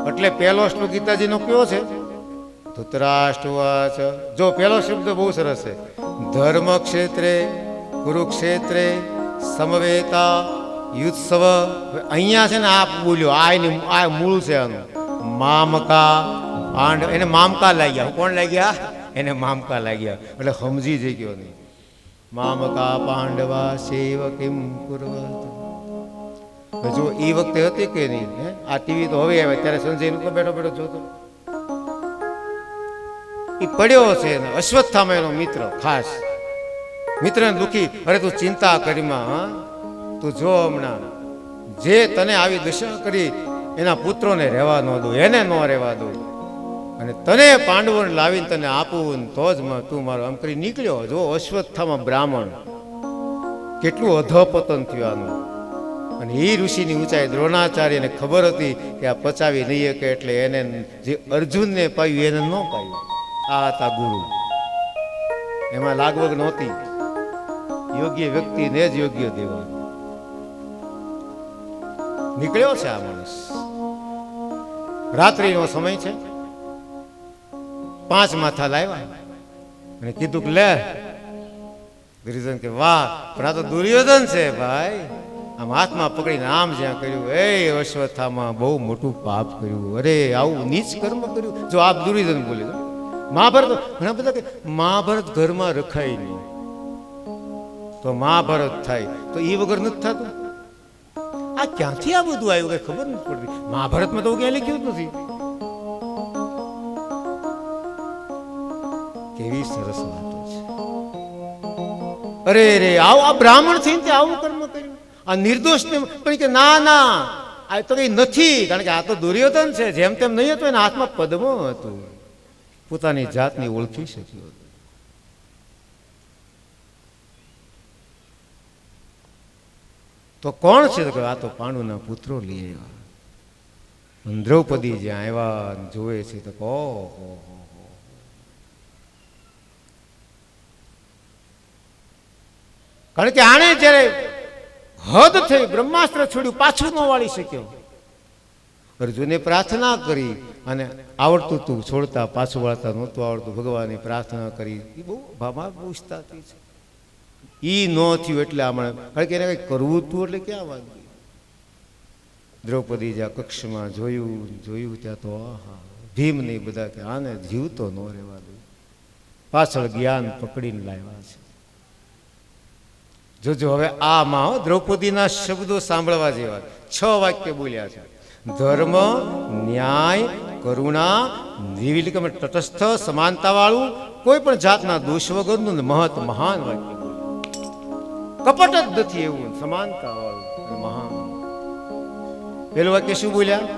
એટલે પહેલો શ્લોક ગીતાજીનો કયો છે? ધૃતરાષ્ટ્રવાચ. જો પહેલો શબ્દ બહુ સરસ છે. ધર્મ ક્ષેત્રે કુરુક્ષેત્રે સમવેતા યુત્સવ. અહીંયા છે ને આ બોલ્યો, આ મૂળ છે આનું. મામકા પાંડવ, એને મામકા લાગ્યા. કોણ લાગ્યા? એને મામકા લાગ્યા. એટલે સમજી જઈ ગયો નહીં. મામકા પાંડવા સેવ કિમ કુર્વત. જો એ વખતે હતી કે નહીં? આ ટીવી તો હવે આવે, ત્યારે સંજય નું તો બેઠો બેઠો જોતો. એ પડ્યો છે અશ્વત્થામા એનો મિત્ર, ખાસ મિત્ર દુખી. અરે તું ચિંતા કરીમાં, તું જો હમણાં જે તને આવી દશા કરી એના પુત્રોને રહેવા ન દો, એને ન રહેવા દો, અને તને પાંડવોને લાવીને તને આપું તો જ તું મારો આમ કરી નીકળ્યો. જો અશ્વત્થામા બ્રાહ્મણ, કેટલું અધપતન થયું આનું. અને એ ઋષિની ઊંચાઈ દ્રોણાચાર્યને ખબર હતી કે આ પચાવી નહીં શકે, એટલે એને જે અર્જુનને પાયું એને ન પાયું. આ હતા ગુરુ, એમાં લાગવગ નહોતી. યોગ્ય વ્યક્તિને જ યોગ્ય દેવા. નીકળ્યો છે આ માણસ. રાત્રિનો સમય છે. 5 માથા લાવ્યા અને કીધું કે લે. દુર્યોધન કે વાહ, પણ આ તો દુર્યોધન છે ભાઈ. આમ હાથમાં પકડીને આમ જ્યાં કર્યું, એ અશ્વત્થામાં બહુ મોટું પાપ કર્યું. અરે આવું નીચ કર્મ કર્યું. જો આપ દુર્યોધન બોલે. મહાભારત ઘણા બધા કે મહાભારત ઘરમાં રખાય નહીં તો મહાભારત થાય, તો એ વગર નથી થતું. આ ક્યાંથી આ બધું આવ્યું કઈ ખબર નથી પડતી. મહાભારતમાં તો ક્યાં લખ્યું જ નથી. કેવી સરસ વાતો છે. અરે રે આવું આ બ્રાહ્મણ થઈને આવું કર્મ કર્યું. આ નિર્દોષ ને પણ કે ના ના આ તો કઈ નથી, કારણ કે આ તો દુર્યોધન છે. જેમ તેમ નહીં હતું, એના હાથમાં પદ્મ હતું. પોતાની જાતની ઓળખી શક્યો. તો કોણ છે? આ તો પાંડુના પુત્રો લઈ આવ્યા. દ્રૌપદી જ્યાં આવ્યા જોવે છે તો ઓહો, કારણ કે આણે જયારે હદ થઈ બ્રહ્માસ્ત્ર છોડ્યું, પાછું ન વાળી શક્યો. અર્જુને પ્રાર્થના કરી અને આવડતું તું છોડતા, પાછું વાળતા નહોતું આવડતું. ભગવાને પ્રાર્થના કરી. એ બહુ ભામાં પૂછતા હતી. ઈ ન થયું એટલે હમણાં, કારણ કે એને કંઈક કરવું હતું એટલે ક્યાં વાગ્યું. દ્રૌપદી જ્યાં કક્ષમાં જોયું ત્યાં તો આહા, ભીમ નહીં બધા કે આને જીવતો ન રહેવા દે. પાછળ જ્ઞાન પકડીને લાવ્યા છે. જોજો હવે આમાં દ્રૌપદીના શબ્દો સાંભળવા જેવા. 6 વાક્ય બોલ્યા છે. ધર્મ, ન્યાય, કરુણા, નિર્વિકલ્પ, તટસ્થ, સમાનતા વાળું, કોઈ પણ જાતના દોષ વગરનું મહત મહાન વાક્ય. કપટ જ નથી એવું, સમાનતા વાળું મહાન. પેલું વાક્ય શું બોલ્યા?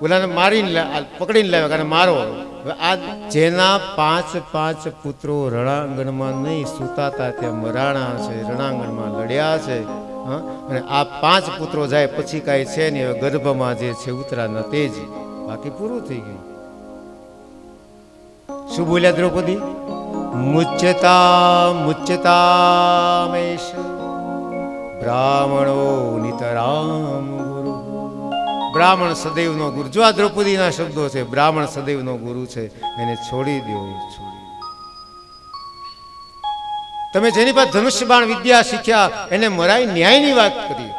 ઓલાને મારીને પકડીને લાવ્યા, કારણ મારો. આ જેના 5 પુત્રો રણાંગણમાં નહીં સુતાતા ત્યાં મરાણા છે, રણાંગણમાં લડ્યા છે. અને આ 5 પુત્રો જાય પછી કાંઈ છે નહીં. હવે ગર્ભમાં જે છે ઉતરાના તે જ, બાકી પૂરું થઈ ગયું. શું બોલ્યા દ્રૌપદી? મુચ્યતામેશ બ્રાહ્મણો નિતરામ ગુરુ. બ્રાહ્મણ સદૈવનો ગુરુ. જો આ દ્રૌપદીના શબ્દો છે, બ્રાહ્મણ સદૈવનો ગુરુ છે, એને છોડી દો. તમે જેની પાસે ધનુષ્ય બાણ વિદ્યા શીખ્યા એને મરાઈ ન્યાયની વાત કરી.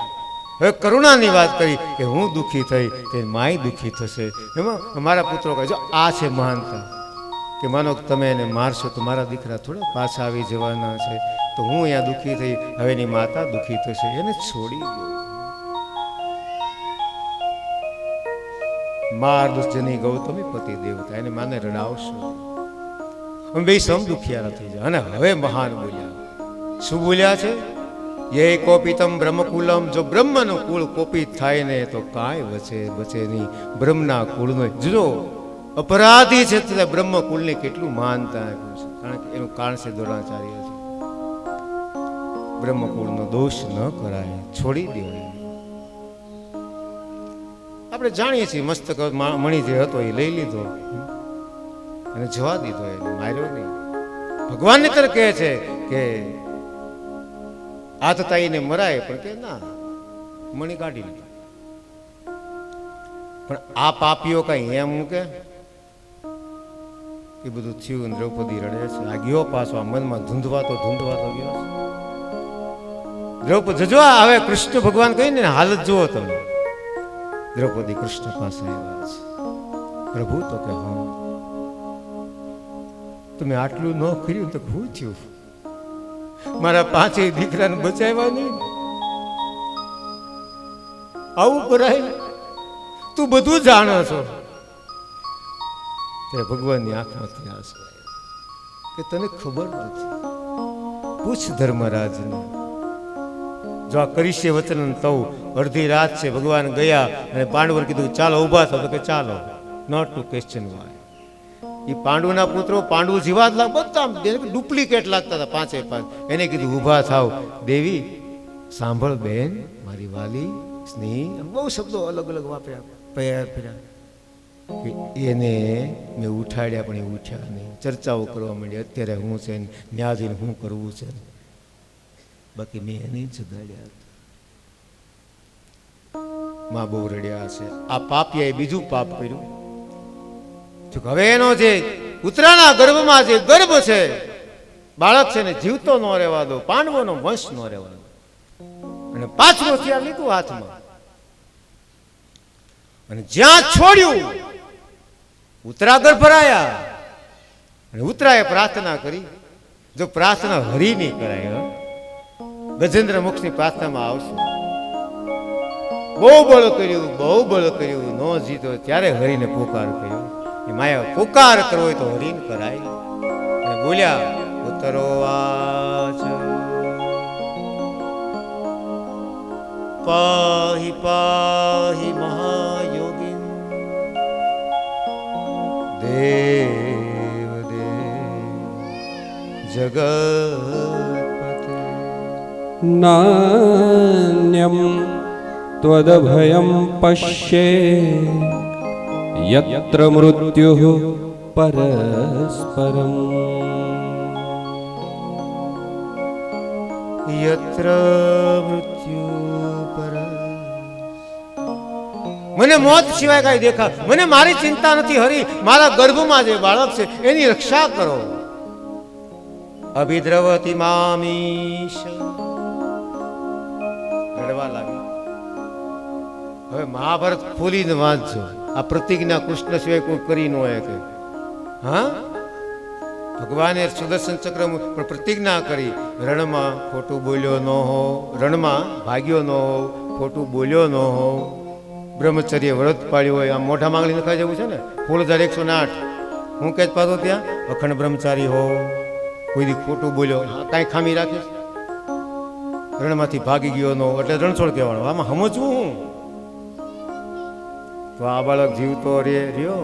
હવે કરુણાની વાત કરી કે હું દુઃખી થઈ તે માય દુઃખી થશે. એમાં મારા પુત્રો કહે, જો આ છે મહાનતા. કે માનો તમે એને મારશો તો મારા દીકરા થોડા પાછા આવી જવાના છે, તો હું અહીંયા દુઃખી થઈ, હવે એની માતા દુઃખી થશે. એને છોડી દો. માર દુષ્જની ગૌતમી પતિ દેવતા, એને માને રડાવશો. અમે બે સમ દુખિયારા થઈ જાય. અને હવે મહાન બોલ્યા. શું બોલ્યા છે? યે કોપિતમ બ્રહ્મકુલમ. જો બ્રહ્મનું કુળ કોપિત થાય ને તો કાંઈ બચે નહીં. બ્રહ્મના કુળનો જો અપરાધી છે તો બ્રહ્મકુળને કેટલું માનતા આપ્યું છે. કારણ કે એનું કારણ છે દ્રોણાચાર્ય છે. બ્રહ્મકુળનો દોષ ન કરાય, છોડી દેવાય. આપણે જાણીએ છીએ મસ્તક મણી જે હતો એ લઈ લીધો અને જવા દીધો, એને માર્યો નહીં. ભગવાન ને તર કહે છે કે હાથ તાઈને મરાય, પણ કે ના, મણી કાઢી લીધી. પણ આ પાપીઓ કઈ એમ મૂકે? એ બધું થયું. દ્રૌપદી રડે છે. આ ગયો પાછો આ મનમાં ધૂંધવાતો ગયો છે. દ્રૌપદી જો હવે કૃષ્ણ ભગવાન કહીને હાલત જુઓ તમે. દ્રૌપદી કૃષ્ણ પાસે આવ્યા છે. પ્રભુ તો કે હા, તમે આટલું ન કર્યું તો શું થયું? મારા 5 દીકરાને બચાવ્યા નહીં, આવું કરાય? તું બધું જાણો છો. તે ભગવાનની આંખમાંથી આંસુ કે તને ખબર નથી. પૂછ ધર્મરાજને. જો આ કરીશે વચન તવ. અડધી રાત છે, ભગવાન ગયા અને પાંડવોને કીધું ચાલો ઊભા થાવ, તો કે ચાલો. Note to question why. એ પાંડુના પુત્રો પાંડુ જીવાત બધા ડુપ્લિકેટ લાગતા હતા 5 એને કીધું ઊભા થાવ. દેવી સાંભળ બેન, મારી વાલી સ્નેહી, બહુ શબ્દો અલગ અલગ વાપર્યા. એને મેં ઉઠાડ્યા પણ એ ઉઠ્યા નહીં. ચર્ચાઓ કરવા માંડી અત્યારે હું છે ન્યાજીને શું કરવું છે. બાકી મેં એને જગાડ્યા હતા. માં બહુ રડ્યા છે. આ પાપિયાએ બીજું પાપ કર્યું. હવે એનો જે ઉત્તરાના ગર્ભમાં જે ગર્ભ છે, બાળક છે ને જીવતો ન રહેવા દો, પાંડવોનો વંશ ન રહેવા દો. અને પાછું હથિયાર લીધું હાથમાં અને જ્યાં છોડ્યું ઉત્તરાગર ભરાયા. અને ઉત્તરાએ પ્રાર્થના કરી. જો પ્રાર્થના હરી નહીં કરાય, ગજેન્દ્ર મોક્ષની પ્રાર્થનામાં આવશે. બહુ બળ કર્યું, ન જીતો ત્યારે હરીને પોકાર કર્યો. એ માયા પોકાર કરવો હોય તો હરીને કરાય. અને બોલ્યા ઉત્તરો વાચ પાહિ પાહિ મહાયોગીન દેવ જગત્પતે નાન્યમ ત્વદભયં પશ્યે યત્ર મૃત્યુઃ પરસ્પરમ યત્ર મૃત્યુ પર. મને મોત સિવાય કઈ દેખા, મને મારી ચિંતા નથી હરી. મારા ગર્ભમાં જે બાળક છે એની રક્ષા કરો. અભિદ્રવતી મામીશ. રડવા લાગી. હવે મહાભારત ખોલીને વાંચજો. આ પ્રતિજ્ઞા કૃષ્ણ સિવાય કોઈ કરી ન હોય કે હા. ભગવાને સુદર્શન ચક્ર પણ પ્રતિજ્ઞા કરી, રણમાં ખોટું બોલ્યો ન હો, રણમાં ભાગ્યો ન હો, ખોટું બોલ્યો ન હો, બ્રહ્મચર્ય વ્રત પાડ્યું હોય. આમ મોઢા માંગણી લખાઈ જવું છે ને 16,108. હું કહેત પાતો ત્યાં અખંડ બ્રહ્મચારી હો, કોઈ દી ખોટું બોલ્યો, કાંઈ ખામી રાખીશ, રણમાંથી ભાગી ગયો ન એટલે રણછોડ કહેવાનું. આમાં સમજવું હું તો આ બાળક જીવતો રહ્યો.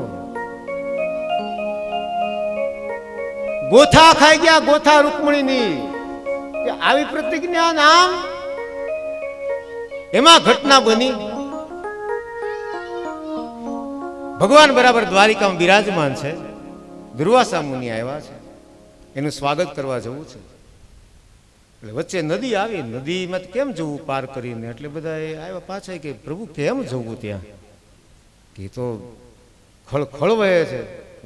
ગોથા ખાઈ ગયા, ગોથા રૂકમણીની. આવી પ્રતિજ્ઞા નામ એમાં ઘટના બની. ભગવાન બરાબર દ્વારિકામાં બિરાજમાન છે. દુર્વાસા મુનિ આવ્યા છે, એનું સ્વાગત કરવા જવું છે. એટલે વચ્ચે નદી આવી. નદીમાં કેમ જવું પાર કરીને? એટલે બધા આવ્યા પાછા કે પ્રભુ કેમ જવું ત્યાં? કે તો ખળખળ વહે છે,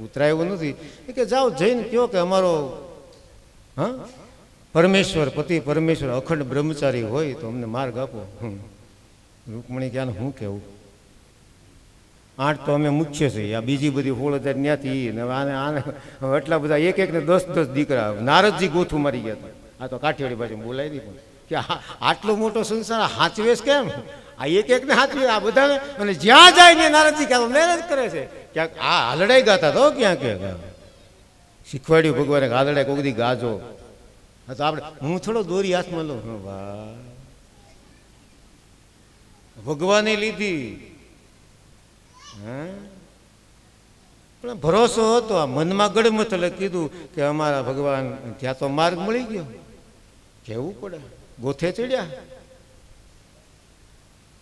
ઉતરાય એવું નથી. એ કે જાઓ જઈને કહો કે અમારો હા પરમેશ્વર, પતિ પરમેશ્વર અખંડ બ્રહ્મચારી હોય તો અમને માર્ગ આપો. રૂકમણી ક્યાં શું કેવું? 8 તો અમે મુખ્ય છે, આ બીજી બધી 16,000 ન્યાથી આને એટલા બધા એક ને 10 દીકરા. નારદજી ગોથું મારી ગયા હતા. આ તો કાઠિયાવાડી બાજુ બોલાવી દી પણ કે આટલો મોટો સંસાર હાચવેશ કેમ? આ એક ને હાચવે આ બધાને. અને જ્યાં જાય ને નારદજી ક્યાં મહેનત કરે છે. ક્યાંક આ હાલડાઈ ગાતા તો ક્યાં કે શીખવાડ્યું ભગવાને હાલડાઈ કોઈ દી ગાજો. તો આપણે હું થોડો દોરી હાથમાં લઉં. વાહ, ભગવાને લીધી. પણ ભરોસો હતો. આ મનમાં ગડમથ એટલે કીધું કે અમારા ભગવાન ત્યાં તો માર્ગ મળી ગયો. કેવું પડે, ગોથે ચડ્યા.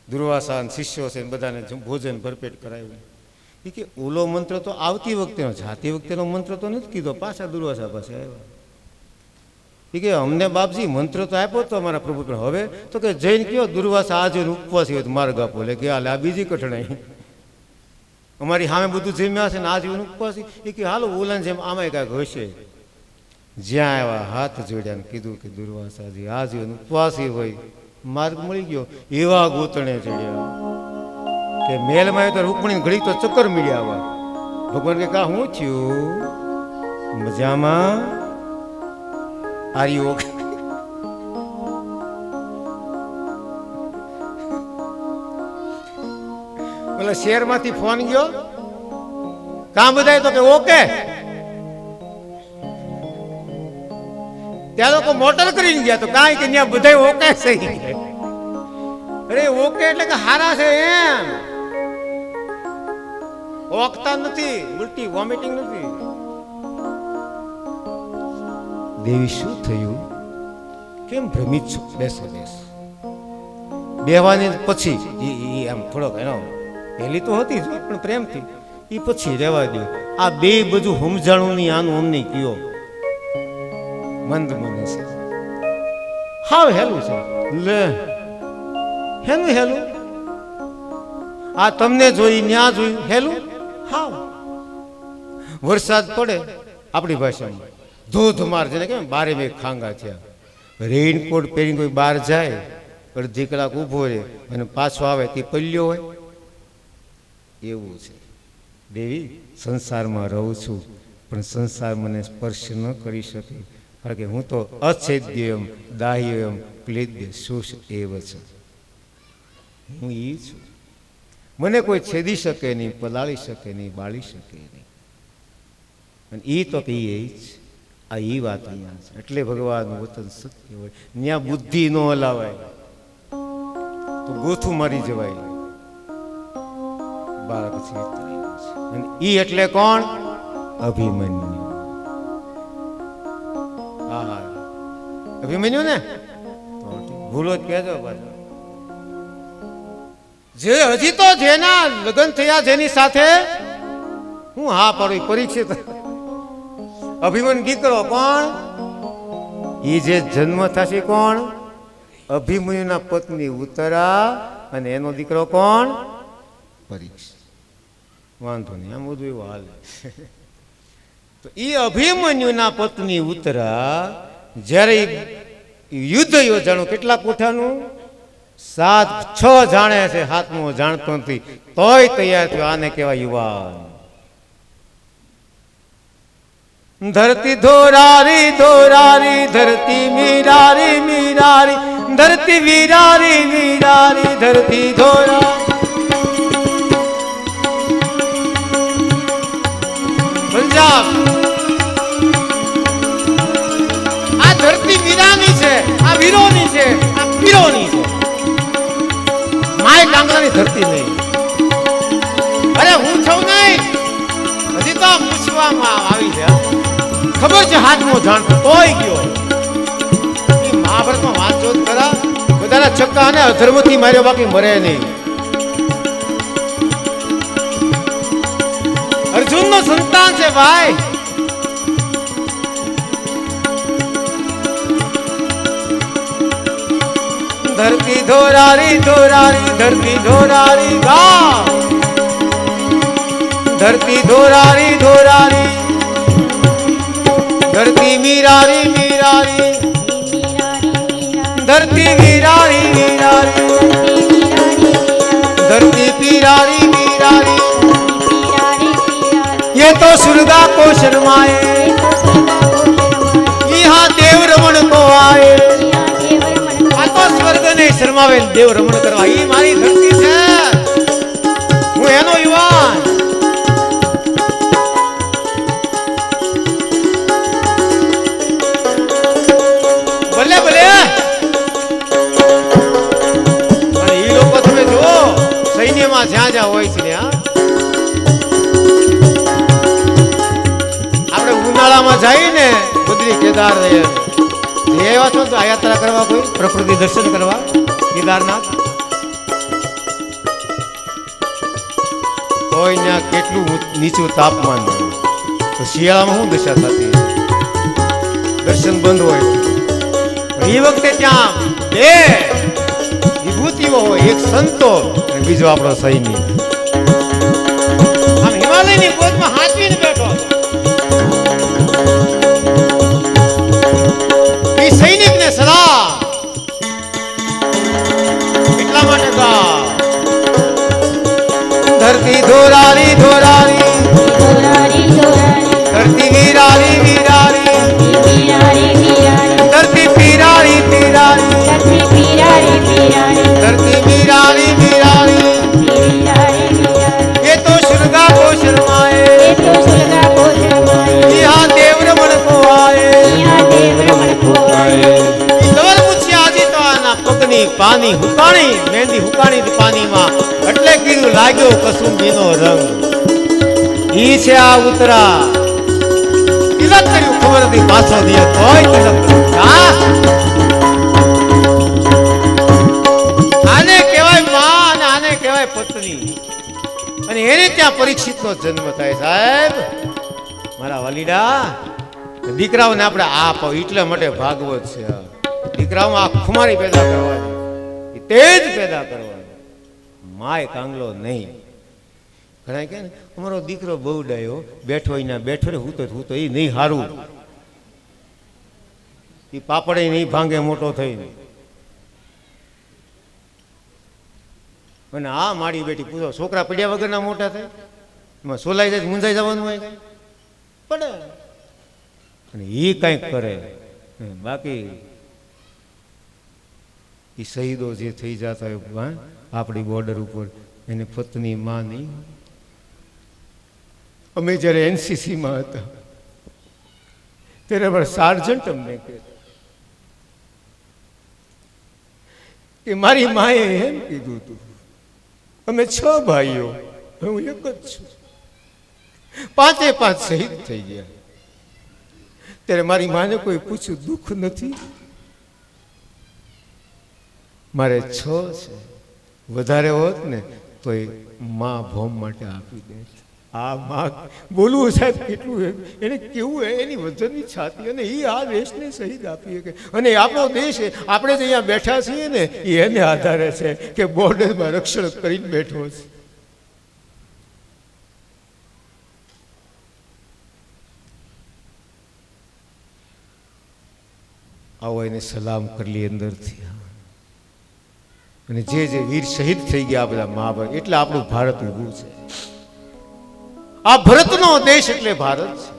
દુર્વાસા શિષ્યો છે બધાને ભોજન ભરપેટ કરાવ્યું. એ કે ઓલો મંત્ર તો આવતી વખતેનો, જાતી વખતેનો મંત્ર તો નથી કીધો. પાછા દુર્વાસા પાસે આવ્યા. એ કે અમને બાપજી મંત્ર તો આપ્યો તો અમારા પ્રભુ, પણ હવે તો કે જઈને કયો દુર્વાસા આજે ઉપવાસી હોય તો માર્ગ આપો. એટલે કે આ બીજી કઠણાઈ. અમારી સામે બધું જમ્યા છે ને આ જીવન ઉપવાસ એ કે હાલો ઓલાને જેમ આમાંય કાંઈક હશે. જ્યાં આવ્યા હાથ જોડ્યા ને કીધું કે દુર્વાસાજી આ જીવન ઉપવાસી હોય માર્ગ મળી ગયો. એવા ગોતણે ચડ્યા કે મેલમાં તો રૂકમણી ઘડી તો ચક્કર મળ્યા આવા. ભગવાન કે કા હું થયું મજામાં આર્યો ઓલા શહેરમાંથી ફોન ગયો કામ બધાય તો કે ઓકે. ત્યાં લોકો મોટર કરીને ગયા તો કાંઈ કે ત્યાં બધાય ઓકે સહી. અરે ઓકે એટલે કે હારા છે એમ, ઓકતા નથી, ઉલટી વોમિટિંગ નથી. દેવી શું થયું કેમ ભ્રમિત છો? બેસો બેસો. બેવાની પછી આમ થોડોક એનો પહેલી તો હતી જ પણ પ્રેમથી એ પછી રહેવા દો. આ બે બધું સમજાણું નહીં આનું અમને કયો મંદ મને છે હાવ હેલું છે લે હેનું હેલું આ તમને જોઈ ન્યા જોયું હેલું હાવ. વરસાદ પડે આપણી ભાષામાં ધોધમાર જેને કેમ બારે મેં ખાંગા થયા. રેઇનકોટ પહેરીને કોઈ બહાર જાય અડધી કલાક ઊભો રહે અને પાછો આવે તે પલ્યો હોય એવું છે. દેવી સંસારમાં રહું છું પણ સંસાર મને સ્પર્શ ન કરી શકે કારણ કે હું તો અછેદ્યમ દાહ્યમ ક્લેદ્ય શુષ એવ છે. હું એ છું, મને કોઈ છેદી શકે નહીં, પલાળી શકે નહીં, બાળી શકે નહીં. અને એ તો કે એ જ આ એ વાત અહીંયા છે. એટલે ભગવાનનું વચન સત્ય હોય ત્યાં બુદ્ધિ ન હલાવાય તો ગોથું મારી જવાય. બાળક છે અને ઈ એટલે કોણ? અભિમન્યુ. હા હા અભિમન્યુ ને ભૂલો જ કહેજો પાછો. જે હજી તો જેના લગ્ન થયા જેની સાથે હું હા પાડું પરીક્ષિત અભિમન્યુ દીકરો કોણ? ઈ જે જન્મ થશે કોણ? અભિમન્યુના પત્ની ઉત્તરા અને એનો દીકરો કોણ? પરીક્ષિત. વાંધો નહીં આમ બધું એવું હાલે. તો એ અભિમન્યુના પત્ની ઉત્તરા જ્યારે યુદ્ધ યોજાણું કેટલા કોઠાનું 7-6 જાણે છે, 7મો જાણતો નથી તોય તૈયાર થયો. આને કહેવાય યુવાન. ધરતી ધોરારી ધોરારી ધરતી મીરારી મીરારી ધરતી વીરારી વીરારી ધરતી ધોરા. પંજાબ આ ધરતી વીરાની છે, આ વીરોની છે, આ પીરોની છે. માય કાંગરાની ધરતી નહીં. અરે હું છું નહીં હજી તો પૂછવામાં આવી છે. ખબર છે હાથમાં જાણતો તોય ગયો. મહાભારતમાં વાંચો જ ખરા બધાના ચક્કા અને અધર્મથી માર્યો બાકી મરે નહીં. અર્જુન નો સંતાન છે ભાઈ. ધરતી ધોરારી ધોરારી ધરતી ધોરારી ગા ધરતી ધોરારી ધોરારી ધરતી મીરારી મીરારી ધરતી વીરારી વીરારી धरती पीरारी मीरारी ये तो सुरगा को शर्माए यहाँ देव रमण को आए आ तो स्वर्ग ने शर्मावे देव रमण करवा ये मारी धरती है હું એનો યુવાન ભલે ભલે અને એ લોકો તમે જો સૈન્યમાં જ્યાં જ્યાં હોય છે આપણે ઉનાળામાં જઈએ ને બદ્રી કેદાર એવા છો તો આ યાત્રા કરવા કોઈ પ્રકૃતિ દર્શન કરવા કેદારનાથ હોય ત્યાં કેટલું નીચું તાપમાન તો શિયાળામાં શું દશા થતી દર્શન બંધ હોય એ વખતે ત્યાં બે વિભૂતિઓ હોય એક સંતો અને બીજો આપણો સૈન્ય વાલીની ગોદમાં હાથવીને બેઠો એ સૈનિકને સલામ એટલા માટે ગા ધરતી ધોરારી ધોરારી ધરતી વીરારી વીરારી ધરતી પીરારી પીરારી धरती मीरारी मीरारी ये तो सुरगा को शर्माए यहाँ देव रमण को आए सवाल पूछे आजी तो आना पगनी पानी हुकाणी मेहंदी हुकाणी थी पानी मां એટલે કીધું લાગ્યો કસુંબીનો રંગ ઈ છે આ ઉતરા તિલક કર્યું ખબર હતી પાછો દિયા તોય તિલક હા પત્ની અને એને ત્યાં પરીક્ષિતનો જન્મ થાય સાહેબ મારા વાલીડા દીકરાઓને આપણે આ એટલા માટે ભાગવત છે દીકરાઓમાં આ ખુમારી પેદા કરવાની તેજ પેદા કરવાની માય કાંગલો નહીં ઘણા કે અમારો દીકરો બહુ ડાયો બેઠો એના બેઠો રે હું તો એ નહીં હારું એ પાપડે નહીં ભાંગે મોટો થઈને અને આ માડી બેટી પૂછો છોકરા પડ્યા વગરના મોટા થાય એમાં સોલાઈ જાય મુંજાઈ જવાનું હોય પડે અને એ કંઈક કરે બાકી એ શહીદો જે થઈ જતા હોય આપણી બોર્ડર ઉપર એને પત્ની માં નહીં અમે જ્યારે એનસીસીમાં હતા ત્યારે અમારા સાર્જન્ટ અમને કહેતા કે મારી માએ એમ કીધું હતું અમે 6 ભાઈઓ હું એક જ છું 5 શહીદ થઈ ગયા ત્યારે મારી માને કોઈ પૂછ્યું દુઃખ નથી મારે 6 છે વધારે હોત ને તો એ માં ભોમ માટે આપી દે આ માં બોલવું સાહેબ કેટલું એને કેવું એની વજનની છાતી અને એ આ દેશને શહીદ આપી કે અને આપણો દેશ આપણે જે અહીંયા બેઠા છીએ ને એ એને આધારે છે કે બોર્ડરમાં રક્ષણ કરીને બેઠો છે આવો એને સલામ કરી અંદરથી અને જે વીર શહીદ થઈ ગયા આ બધા મહાભારત એટલે આપણું ભારત ઊભું છે આ ભરતનો દેશ એટલે ભારત છે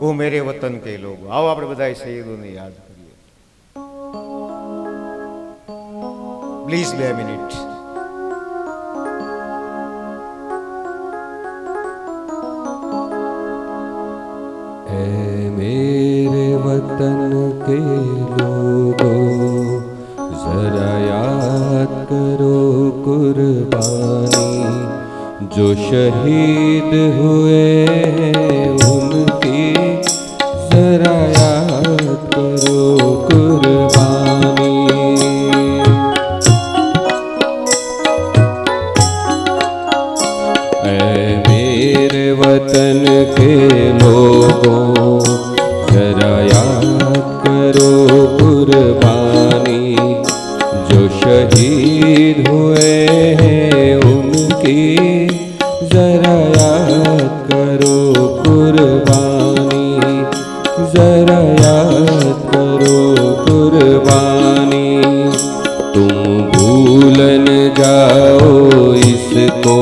ઓ મેરે વતન કે લોકો આવો આપણે બધા શહીદોને યાદ કરીએ પ્લીઝ 2 મિનિટ ऐ मेरे वतन के लोगों जरा याद करो कुर्बानी जो शहीद हुए हैं उनकी जरा याद करो कुर्बानी ऐ मेरे वतन के लोगों जरा याद करो कुर्बानी जो शहीद हुए हैं उनकी जरा याद करो कुर्बानी जरा याद करो कुर्बानी तुम भूल न जाओ इसको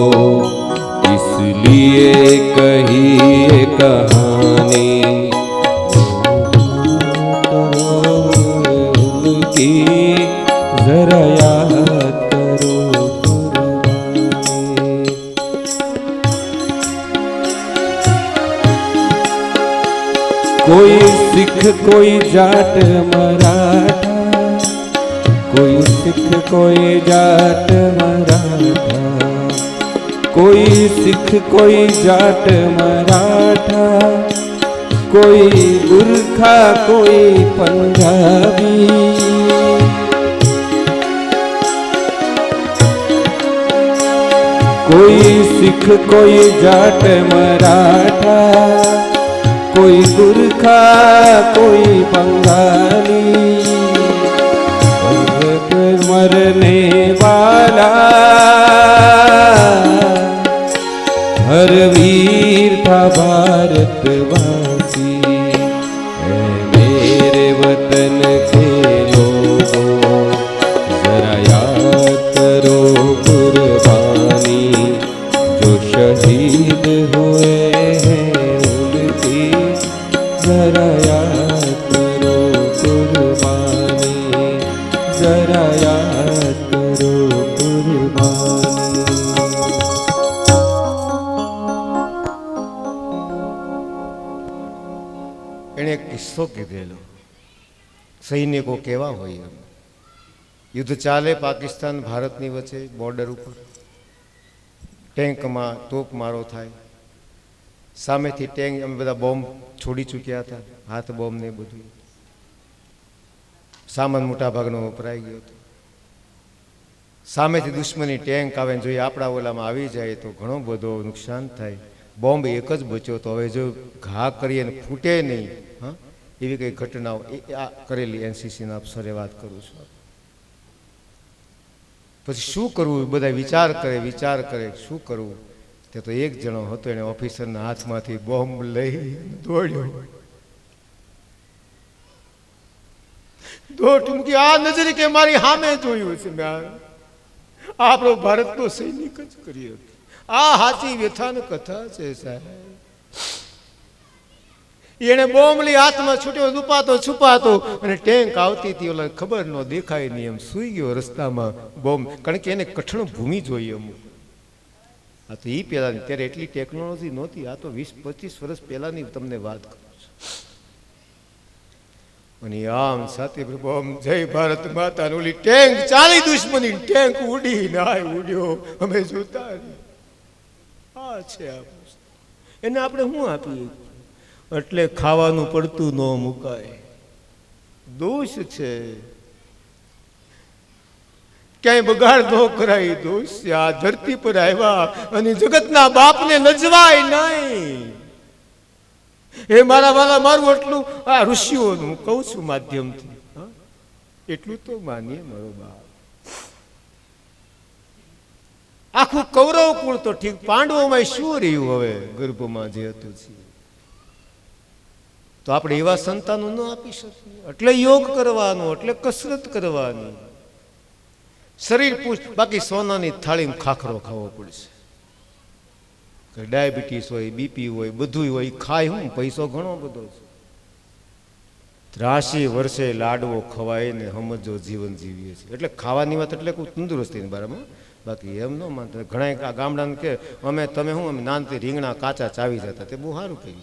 इसलिए कही ये कहानी उनकी जरा याद करो कुर्बानी कोई सिख कोई जाट मराठा कोई सिख कोई जाट मराठा कोई सिख कोई जाट मराठा कोई गुरखा कोई पंजाबी कोई सिख कोई जाट मराठा कोई गुरखा कोई बंगाली मरने वाला જરા યાદ કરો કુરબાની. એણે એક કિસ્સો કીધેલો. સૈનિકો કેવા હોય એમ. યુદ્ધ ચાલે પાકિસ્તાન ભારતની વચ્ચે બોર્ડર ઉપર, ટેન્કમાં તોપ મારો થાય, સામેથી ટેન્ક, અમે બધા બોમ્બ છોડી ચૂક્યા હતા, હાથ બોમ્બ ને બધું, સામાન મોટા ભાગનો વપરાઈ ગયો હતો. સામેથી દુશ્મની ટેન્ક આવે ને જોઈએ આપણા ઓલામાં આવી જાય તો ઘણો બધો નુકસાન થાય. બોમ્બ એક જ બચ્યો તો હવે જો ઘા કરીએ ને ફૂટે નહીં, હા, એવી કઈ ઘટનાઓ આ કરેલી એનસીસીના અફસરે વાત કરું છું. પછી શું કરવું બધા વિચાર કરે શું કરવું. તે તો એક જણો હતો, એને ઓફિસરના હાથમાંથી બોમ્બ લઈ દોડ્યો. મૂકી આ નજરે કે મારી સામે જોયું છે મેં, આપણો ભારતનો સૈનિક જ કરી હતો. આ સાચી વ્યથાની કથા છે સાહેબ. એને બોમ્બ લઈ હાથમાં છૂટ્યો, છુપાતો અને ટેન્ક આવતી હતી, ઓલા ખબર ન દેખાય નહીં એમ સુઈ ગયો રસ્તામાં બોમ્બ, કારણ કે એને કઠણ ભૂમિ જોઈએ અમુક. આ તો એ પહેલાની, ત્યારે એટલી ટેકનોલોજી નહોતી. આ તો 20-25 વર્ષ પહેલાની તમને વાત કરું છું. અને આમ સાથે બોમ્બ, જય ભારત માતા, ઓલી ટેન્ક ચાલી, દુશ્મની ટેન્ક ઉડી ના ઉડ્યો, અમે જોતા આ છે. એને આપણે શું આપીએ? એટલે ખાવાનું પડતું ન મુકાય, દોષ છે. ક્યાંય બગાડ ન કરાય, દોષ છે. આ ધરતી પર આવ્યા અને જગતના બાપને લજવાય નહીં. એ મારા વાલા, મારું એટલું આ ઋષિઓનું કહું છું માધ્યમથી, એટલું તો માનીએ મારો બાપ. આખું કૌરવ કુળ તો ઠીક, પાંડવોમાં શું રહ્યું હવે ગર્ભમાં જે હતું છે, તો આપણે એવા સંતાનો ન આપી શકીએ. એટલે યોગ કરવાનો, એટલે કસરત કરવાની, શરીર પૂછ. બાકી સોનાની થાળીમાં ખાખરો ખાવો પડશે. ડાયાબિટીસ હોય, બીપી હોય, બધું હોય, ખાય હું, પૈસો ઘણો બધો છે. 83 વર્ષે લાડવો ખવાય ને સમજો જીવન જીવીએ છીએ. એટલે ખાવાની વાત એટલે કોઈ તંદુરસ્તીની બારામાં, બાકી એમ ન માનતા. ઘણા ગામડાને કે અમે તમે હું, અમે નાનથી રીંગણા કાચા ચાવી જતા, તે બહુ સારું કહ્યું.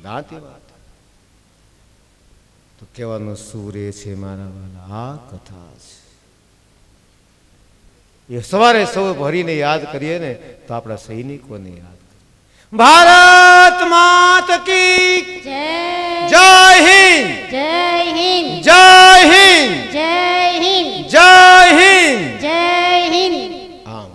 દાંતી વાત તો કહેવાનો શું રે છે મારા વાલા, આ કથા છે. એ સવારે સૌ ભરીને યાદ કરીએ ને તો આપણા સૈનિકોને યાદ કરીએ. ભારત માત કી જય હિન્દ, જય હિન્દ, જય હિન્દ, જય હિન્દ, જય હિન્દ, જય હિન્દ. આમ.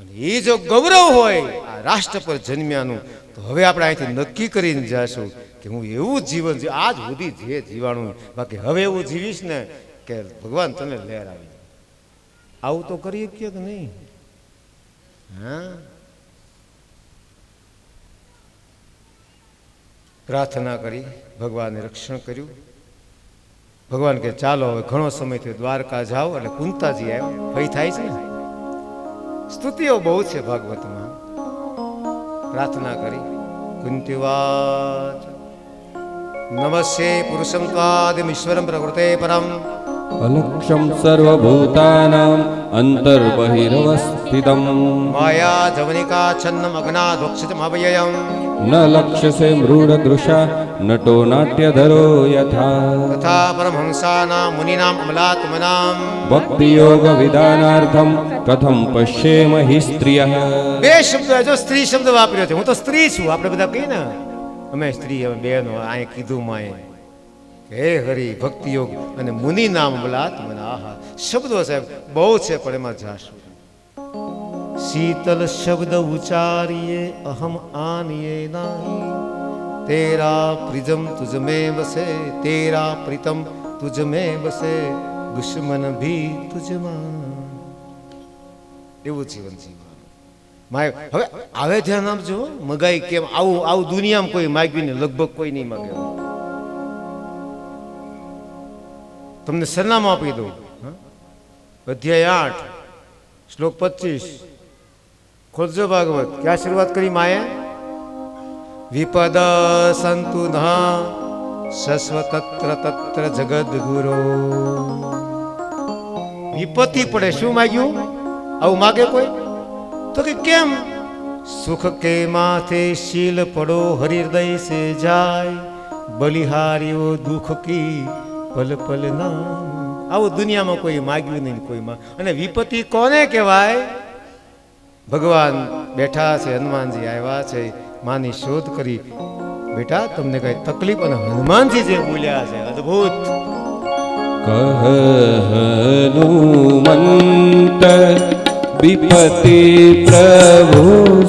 અને એ જો ગૌરવ હોય આ રાષ્ટ્ર પર જન્મ્યાનું, તો હવે આપણે અહીંથી નક્કી કરીને જાશું કે હું એવું જીવન આજ સુધી જે જીવાણું, બાકી હવે એવું જીવીશ ને કે ભગવાન તને લહેર આવી. આવું તો કરીએ કે નહીં? હા, પ્રાર્થના કરી, ભગવાને રક્ષણ કર્યું. ભગવાન કે ચાલો હવે ઘણો સમય થયો, દ્વારકા જાઓ. એટલે કુંતાજી આવ્યા, ભય થાય છે ને. સ્તુતિઓ બહુ છે ભાગવતમાં. પ્રાર્થના કરી. કુંતીવાચ નમસ્તે પુરુષમ ત્વાદિમ ઈશ્વરમ પ્રકૃતે પરમ અલક્ષમ સર્વભૂતાનામ અંતર્બહિરવસ્થિતમ માયા જવનિકા છન્નમ અગ્નાદોક્ષિતમવ્યયમ ન લક્ષ્યસે મૃડદૃશા નટો નાટ્યધરો યથા તથા પરમહંસાનાં મુનિનામ અમલાત્મનામ ભક્તિયોગ વિધાનાર્થમ કથમ પશ્યેમ હિ સ્ત્રિયઃ. બે શબ્દ, જો સ્ત્રી શબ્દ વાપર્યો છે. હું તો સ્ત્રી છું, આપણે બધા કહીએ ને અમે સ્ત્રી, અમે બેનો. અહીં કીધું માએ હે હરિ ભક્તિ યોગ અને મુનિ નામ અમલાત્મના. આહા, શબ્દો સાહેબ બહુ છે, પણ એમાં જાશું. શીતલ શબ્દ ઉચારીએ અહમ આનીએ નહીં, તેરા પ્રિજમ તુજ મેં બસે, તેરા પ્રીતમ તુજ મેં બસે, દુશ્મન ભી તુજમાં. એવું જીવન જીવવાનું માય. હવે આવે ધ્યાન આપજો, મગાઈ કેમ આવું દુનિયામાં કોઈ માગ્યું ને, લગભગ કોઈ નહીં માગે. તમને સરનામું આપી દઉં. અધ્યાય 8 શ્લોક 25 ખોલજો ભાગવત. ક્યાં શરૂઆત કરી માએ? વિપદ સંતુ ન સસ્વતત્ર તત્ર જગદગુરો. વિપત્તિ પડે શું માગ્યું? આવું માગે કોઈ? તો કે કેમ? સુખ કે માથે શીલ પડો હરિદય સે જાય, બલિહારીઓ દુઃખ કી પલ પલ નામ. આવું દુનિયામાં કોઈ માગ્યું નહીં કોઈમાં. અને વિપત્તિ કોને કહેવાય? ભગવાન બેઠા છે, હનુમાનજી આવ્યા છે, માની શોધ કરી. બેટા તમને કઈ તકલીફ? અને હનુમાનજી જે બોલ્યા છે અદ્ભુત. કહ હનુમંત વિપતિ પ્રભુ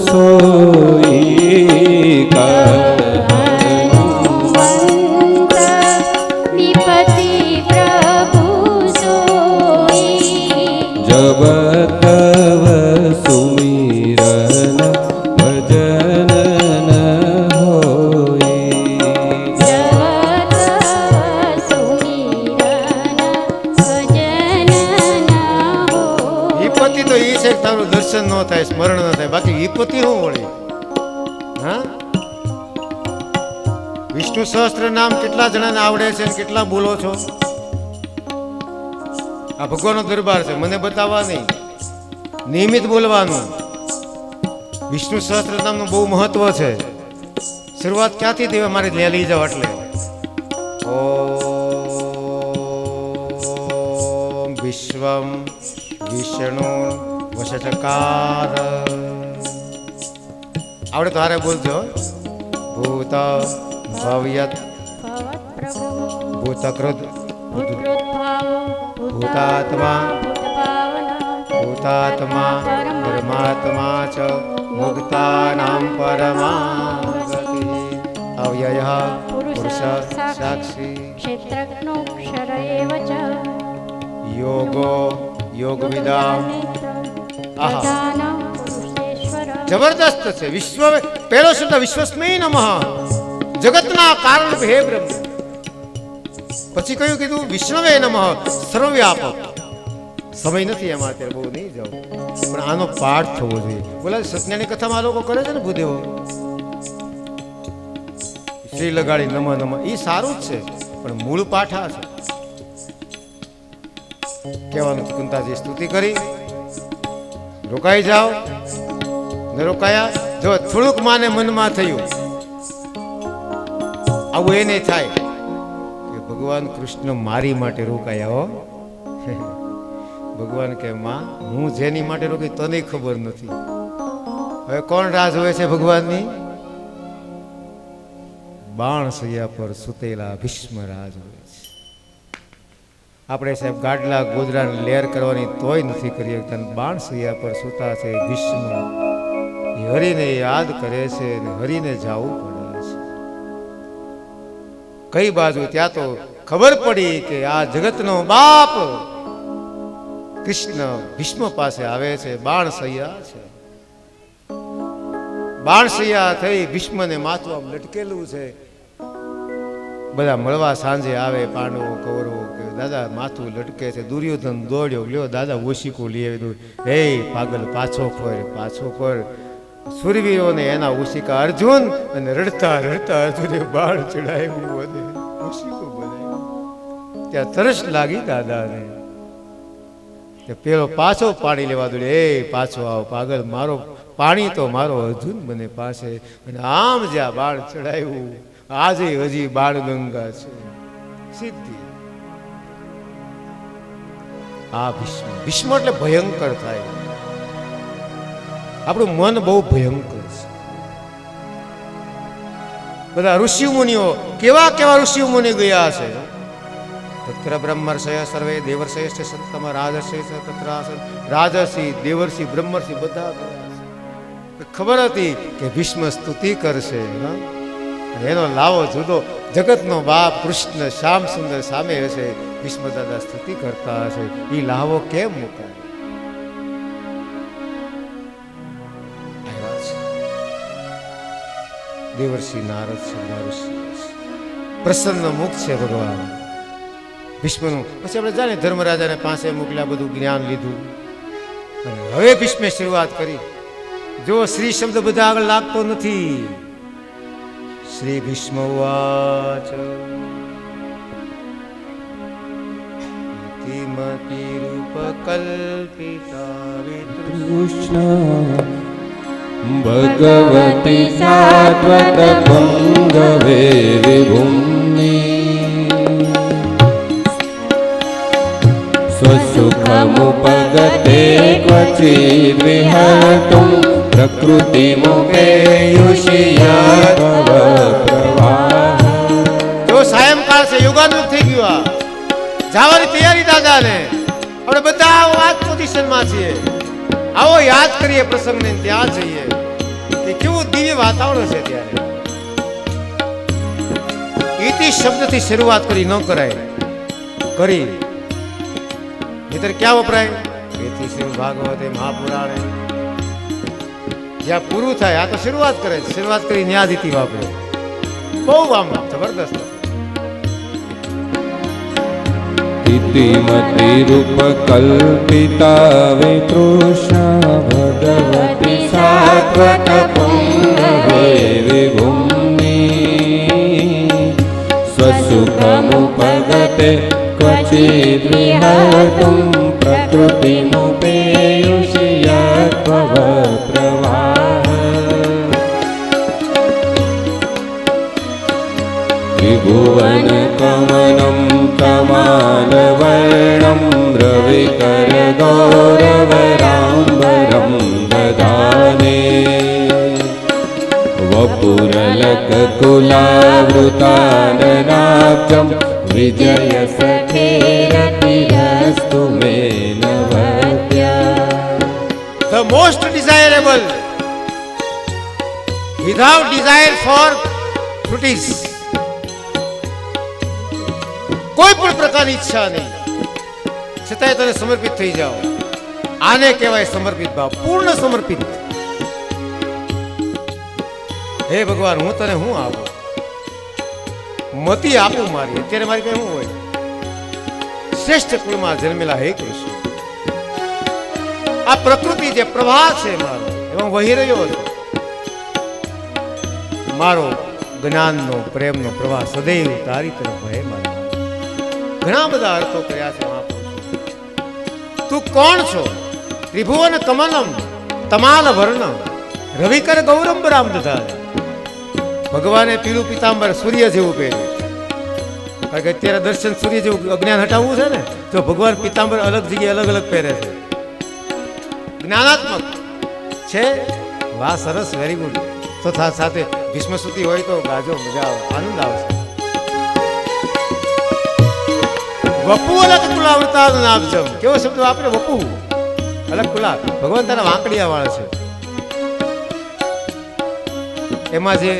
સોઈ. કહ હનુમંત વિપતિ પ્રભુ સોઈ. જબ તવ સુમિરન ભજન ન હોઈ. જગત સુમિરન ભજન ન હોય. વિપત્તિ તો એ છે કે તારું દર્શન ન થાય, સ્મરણ ન થાય. બાકી વિપત્તિ શું વળી? હા, વિષ્ણુ સહસ્ત્ર નામ કેટલા જણાને આવડે છે ને કેટલા બોલો છો? આ ભગવાનનો દરબાર છે, મને બતાવવા નહીં, નિયમિત બોલવાનું. વિષ્ણુ સહસ્ત્ર નામનું બહુ મહત્વ છે. શરૂઆત ક્યાંથી દેવા મારે ત્યાં લઈ જાવ. એટલે ઓમ વિશ્વમ વિષ્ણુ વશટકાર. આવડે તો હારે બોલજો. ભૂત ભવ્યત ભૂતકૃત ભૂતાત્મા ભૂતાત્મા પરમાત્મા ચ મુક્તાનામ પરમાગતિ. અવ્યય પુરુષ સાક્ષી ક્ષેત્રજ્ઞોક્ષર એવ ચ યોગો યોગવિદામ. આહા, પ્રધાન પુરુષેશ્વર. જબરદસ્ત છે. વિશ્વ પહેલો શબ્દ વિશ્વસ્મય નમઃ, જગતના કારણ હે બ્રહ્મ. પછી કયું કીધું? વિષ્ણવે નમઃ, સર્વવ્યાપક. સમય નથી એમાં અત્યારે, બહુ નહીં જાવ, પણ આનો પાઠ થવો જોઈએ. બોલા સત્યનારાયણ કથામાં આ લોકો કરે છે ને ભૂદેવો, શ્રી લગાડી નમઃ નમઃ, એ સારું જ છે, પણ મૂળ પાઠ આ છે. કહેવાનું કુંતાજી સ્તુતિ કરી, રોકાઈ જાઓ ને રોકાયા. જો થોડુંક માને મનમાં થયું આવું એને થાય કે ભગવાન કૃષ્ણ મારી માટે રોકાયા. હો, ભગવાન કે માં હું જેની માટે રોકી તને ખબર નથી. હવે કોણ રાહ જોવે છે ભગવાનની? બાણ સૈયા પર સુતેલા ભીષ્મ રાહ જોવે છે. આપણે સાહેબ ગાડલા ગોદરા લેર કરવાની તોય નથી કરી શકતા. બાણ સૈયા પર સુતા છે ભીષ્મ, એ હરિને યાદ કરે છે અને હરિને જાવું પડે છે. કઈ બાજુ? ત્યાં તો ખબર પડી કે આ જગતનો બાપ કૃષ્ણ ભીષ્મ પાસે આવે છે. બાણસૈયા છે, બાણસૈયા થઈ ભીષ્મને માથું આમ લટકેલું છે. બધા મળવા સાંજે આવે, પાંડવો કૌરવો કે દાદા માથું લટકે છે. દુર્યોધન દોડ્યો, લ્યો દાદા ઓશિકો લઈ આવ્યું. હે પાગલ પાછો ફર, પાછો ફર. સુરવીરોને એના ઓશિકા અર્જુન, અને રડતા રડતા અર્જુને બાણ ચડાવ્યું અને ઓશિકો બનાવ્યું. ત્યાં તરસ લાગી દાદાને. પેલો પાછો પાણી લેવા દોડે, એ પાછો આવ પાગલ, મારો પાણી તો મારો અર્જુન બને પાસે. અને આમ જ્યાં બાણ ચડાવ્યું, આજે હજી બાળ ગંગા છે સિદ્ધિ. આ ભીષ્મ, ભીષ્મ એટલે ભયંકર થાય. આપણું મન બહુ ભયંકર છે. બધા ઋષિ મુનિઓ કેવા કેવા ઋષિ મુનિ ગયા છે. તત્ર બ્રહ્મર્ષય સર્વે દેવર્ષય સત્તમ રાજર્ષય તત્ર આસન. રાજર્ષિ, દેવર્ષિ, બ્રહ્મર્ષિ બધા ગયા છે. ખબર હતી કે ભીષ્મ સ્તુતિ કરશે. એનો લાવો જુદો. જગતનો બાપ કૃષ્ણ શ્યામ સુંદર સામે હશે, ભીષ્મ દાદા સ્તુતિ કરતા હશે. એ લાવો કેમ મુકાય? દેવર્ષિ નારદ છે, પ્રસન્ન મુખ છે ભગવાન ભીષ્મનું. પછી આપણે જાણે ધર્મરાજાને પાસે મોકલ્યા, બધું જ્ઞાન લીધું. અને હવે ભીષ્મે શરૂઆત કરી. જો શ્રી શબ્દ બધા આગળ લાગતો નથી. શ્રી ભીષ્મ ઉવાચ ઇતિમતિરૂપકલ્પિતા કૃષ્ણ ભગવતી સાત્વત પુંગવે વિભુમ્નિ સ્વસુખમુપગતે ક્વચિદ વિહર્તું પ્રકૃતિમુપેયુષિયત્વ પ્રવાહ. જો સાયંકાળ છે, યોગાનુગ થઈ ગયું. આ જવાની તૈયારી દાદાને. આપણે બધા વાત પોઝિશનમાં છીએ. આવો યાદ કરીએ પ્રસંગને, ત્યાં જઈએ કે કેવું દિવ્ય વાતાવરણ છે ત્યારે. ઇતિ શબ્દથી શરૂઆત કરી ન કરાય, કરી નહીતર ક્યાં વપરાય? એથી શ્રીમદ્ ભાગવતે મહાપુરાણે. જ્યાં પૂરું થાય આ તો શરૂઆત કરે, શરૂઆત કરી ન્યાદ ઇતિ વાપરે. બહુ આમ જબરદસ્ત. ઇતિમતિરૂપકલ્પિતા વે કૃષ્ણ ભગવતી સાત્વત પુંગવે વિભુમ્નિ સ્વસુખમુપગતે ક્વચિદ વિહર્તું પ્રકૃતિમુપેયુષિયત્વ પ્રવાહ. વિભુવન કમનમ કમાલવર્ણમ રવિકરગૌરવરામ્બરમ દદાને વપુરલકકુલાવૃતાનનાબ્જં વિજયસખેરતિરસ્તુ મે નવત્યા. The most desirable without desire for fruities. કોઈ પણ પ્રકારની ઈચ્છા નહીં, છતાંય તને સમર્પિત થઈ જાઓ. આને કહેવાય સમર્પિત ભાવ, પૂર્ણ સમર્પિત. હે ભગવાન, હું તને હું આપું, મતી આપું મારી. અત્યારે મારી કઈ શું હોય? શ્રેષ્ઠ કુળમાં જન્મેલા હે કૃષ્ણ, આ પ્રકૃતિ જે પ્રવાહ છે મારો, એમાં વહી રહ્યો હતો. મારો જ્ઞાનનો પ્રેમનો પ્રવાહ સદૈવ તારી તરફ વહે મારો. ઘણા બધા અર્થો કર્યા છે મહાપુરુષો. તું કોણ છો? ત્રિભુવન કમલમ તમાલ વર્ણમ રવિકર ગૌરંબરામ દધાને. ભગવાને પીળું પિતાંબર સૂર્ય જેવું પહેર્યું. કારણ કે અત્યારે દર્શન સૂર્ય જેવું અજ્ઞાન હટાવવું છે ને, તો ભગવાન પિતાંબર અલગ જગ્યાએ અલગ અલગ પહેરે છે. જ્ઞાનાત્મક છે. વાહ, સરસ, વેરી ગુડ. તો સાથે ભીષ્મ સુતી હોય તો ગાજો, મજા આવે, આનંદ આવશે. વપુ અલગ કુલાવૃતા નાભજમ. કેવો શબ્દ વાપરે? વપુ અલગ કુલા. ભગવાન તારા વાંકડિયા વાળા છે. એમાં જે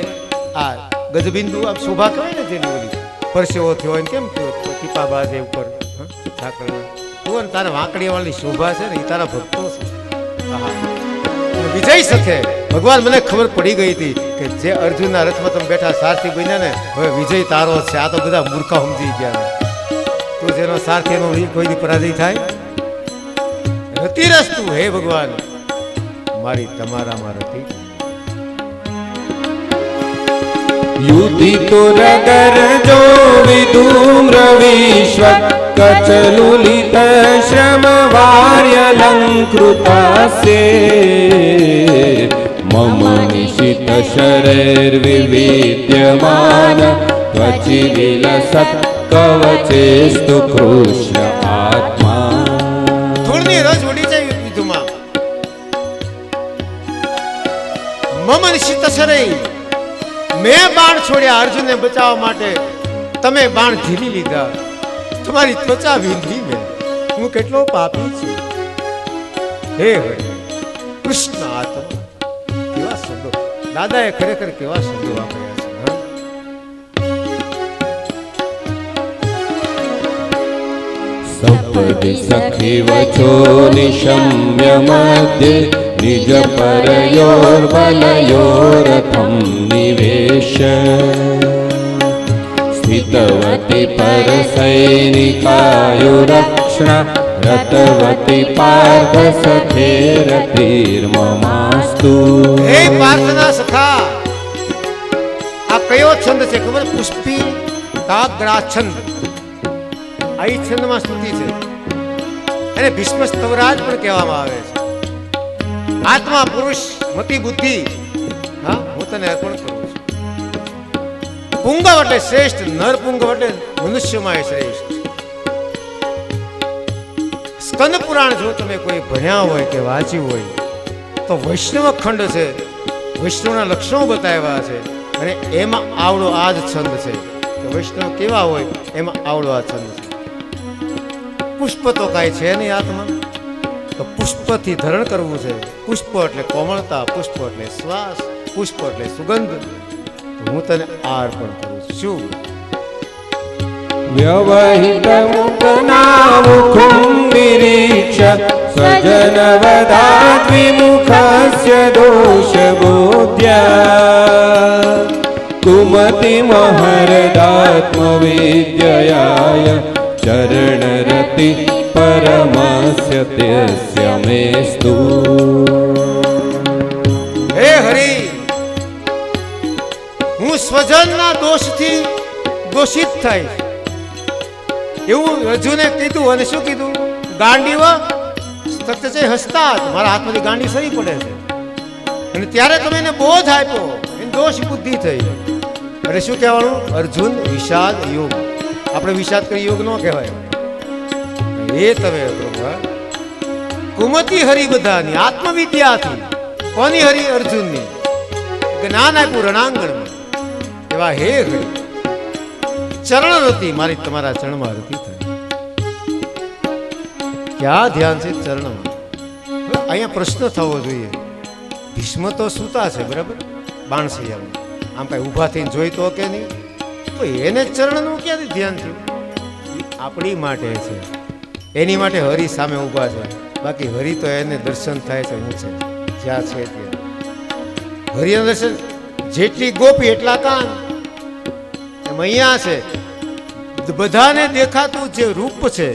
આ ગજબિંદુ આમ શોભા કહેવાય ને, જેની ઓલી પરસેવો થયો હોય કેમ ટીપા બાજે ઉપર ઝાકળના. ભગવાન તારા વાંકડિયા વાળી શોભા છે ને, એ તારા ભક્તો છે. વિજય સખે ભગવાન, મને ખબર પડી ગઈ હતી કે જે અર્જુનના રથમાં તમે બેઠા સારથી બન્યા ને, હવે વિજય તારો છે. આ તો બધા મૂર્ખા સમજી ગયા. તું જેનો સારથી એનો કોઈ પરાજય થાય. રતિરસ તું હે ભગવાન, મારી તમારામાં રતિ. યુધિતો રગર જો વિધૂમ્ર વિશ્વ કચલુલિત શ્રમ વાર્યલંકૃતાસ્ય મમ નિશિત શરીર વિવિદ્યમાન ક્વચિદિલસત કવચેસ્તુ કૃષ્ણ આત્મા. ધૂળની રજ ઉડી જાય વિધુમાં. મમ નિશિત શરીર, મેં બાણ છોડ્યા અર્જુનને બચાવવા માટે, તમે બાણ ઝીલી લીધા. તમારી ત્વચા વીંધી મેં. હું કેટલો પાપી છું. હે હરે કૃષ્ણ આત્મા. કેવા શબ્દો દાદાએ ખરેખર કેવા શબ્દો વાપર્યા છે. સપદિ સખી વચો નિશમ્ય મધ્યે નિજ પરયોર્બલયોરથમ નિવેશ સ્થિતવતી પર સૈનિકાયુરક્ષણ રતવતી પાર્થ સખેરતિર્મમાસ્તુ. હે પાર્થના સખા, આ કયો છંદ છે ખબર? પુષ્પી તાગ્રા છંદ. આ ઈ છંદમાં સ્તુતિ છે. એને ભીષ્મ સ્તવરાજ પણ કહેવામાં આવે છે. આત્મા પુરુષ મતિ બુદ્ધિ હા હું તને અર્પણ કરું છું. પુંગવ એટલે શ્રેષ્ઠ, નર પુંગવ એટલે મનુષ્યમાં શ્રેષ્ઠ. સ્કંદ પુરાણ જો તમે કોઈ ભણ્યા હોય કે વાંચ્યું હોય તો વૈષ્ણવ ખંડ છે, વૈષ્ણવના લક્ષણો બતાવ્યા છે અને એમાં આવડો આ જ છંદ છે કે વૈષ્ણવ કેવા હોય એમાં આવડો આ છંદ છે. પુષ્પ તો કાંઈ છે નહીં હાથમાં, તો પુષ્પથી ધરણ કરવું છે. પુષ્પ એટલે કોમળતા, પુષ્પ એટલે શ્વાસ, પુષ્પ એટલે સુગંધ. તો હું તને આ અર્પણ કરું છું. શું? વ્યવહિત મુખના મુખું નિરીક્ષ સજન વદાત વિમુખસ્ય દોષ બોધ્યા કુમતિ મહરદાત્મ વિદ્યયાય ચરણરતિ પરમસ્ય તેસ્ય મેસ્તુ. હે હરિ, હું સ્વજનના દોષથી દોષિત થાય એવું રજુને કીધું. અને શું કીધું? ગાંડીવ સત્ય હસતા મારા હાથમાંથી ગાંડી સરી પડે છે. અને ત્યારે તમે એને બોધ આપ્યો, એને દોષ બુદ્ધિ થઈ. અરે શું કહેવાનું? અર્જુન વિષાદ યોગ. આપણે વિષાદ કરી યોગ ન કહેવાય. એ તમે કુમતી હરિ બધાની આત્મવિદ્યાથી. કોની હરિ? અર્જુનની. જ્ઞાન આપ્યું રણાંગણમાં. એવા હે હરિ, ચરણ રતિ મારી તમારા ચરણમાં રતિ થાય. ક્યાં ધ્યાન છે ચરણમાં? અહીંયા પ્રશ્ન થવો જોઈએ. ભીષ્મ તો સૂતા છે બરાબર, બાણસૈયામાં. આમ કઈ ઊભા થઈને જોઈ તો કે નહીં, તો એને ચરણનું ક્યાંથી ધ્યાન થયું? આપણી માટે છે, એની માટે હરિ સામે ઊભા છે. બાકી હરિ તો એને દર્શન થાય છે હું છે જ્યાં છે ત્યાં. હરિના દર્શન જેટલી ગોપી એટલા કાન. એમ અહીંયા છે બધાને દેખાતું જે રૂપ છે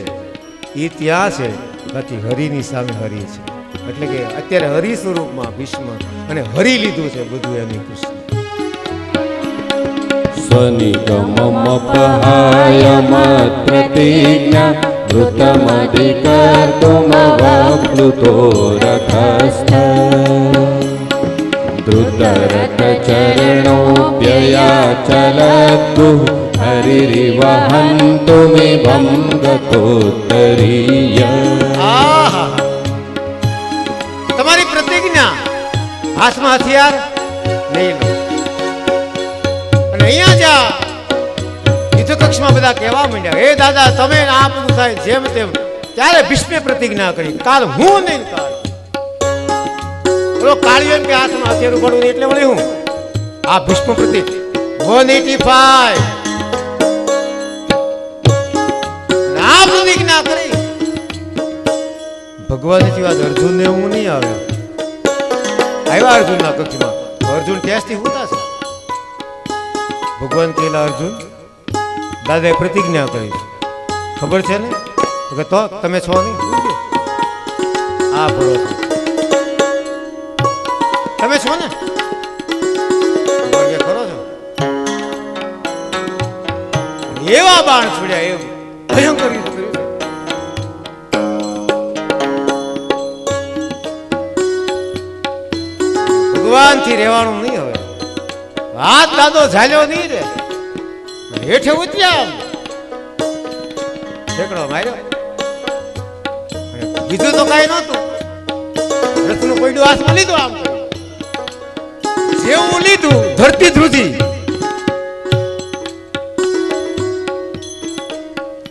એ ત્યાં છે, બાકી હરિની સામે હરિ છે. એટલે કે અત્યારે હરિ સ્વરૂપમાં ભીષ્મ અને હરિ લીધું છે બધું એની કૃષ્ણ. સ્વનિગમમપહાય મત્પ્રતિજ્ઞા ધૃતમધિકર્તુમવપ્લુતો રથસ્થ ધૃતરથચરણોऽપ્યયાચલદ્દુ હરિરિવહન્તુમિવં ગતોત્તરીય. આહા, તમારી પ્રતિજ્ઞા, હાથમાં હથિયાર લઈ લો અને અહીંયા જા. યુદ્ધ કક્ષમાં બધા કહેવા માંડ્યા, હે દાદા તમે આ બધું થાય જેમ તેમ. ત્યારે ભીષ્મે પ્રતિજ્ઞા કરી, કાલ હું નહીં કાળ. બોલો કાળિયો એમ કે હાથમાં હથિયાર ઉપાડવું નહીં એટલે વળી હું આ ભીષ્મ પ્રતિક 185 ના પ્રતિજ્ઞા કરી. ભગવાનની વાત અર્જુનને હું નહીં આવે. આવ્યા અર્જુનના કક્ષમાં, અર્જુન ટેસ્ટથી હોતા છે. ભગવાન કહેલા અર્જુન દાદાએ પ્રતિજ્ઞા કરી ખબર છે ને? તો તમે છો નહીં? આ ભરો છો તમે છો ને? ખરો છો? એવા બાણ છોડ્યા, એવું ભયંકર યુદ્ધ કર્યું. ભગવાન થી રહેવાનું નહીં. હવે હાથ દાદો ઝાલ્યો નહીં રે, હેઠે ઉતર્યા, ઠેકડો માર્યો. બીજું તો કઈ નતું. રથનું કોયડું હાથમાં લીધું, આમ જેવું લીધું ધરતી ધ્રુજી.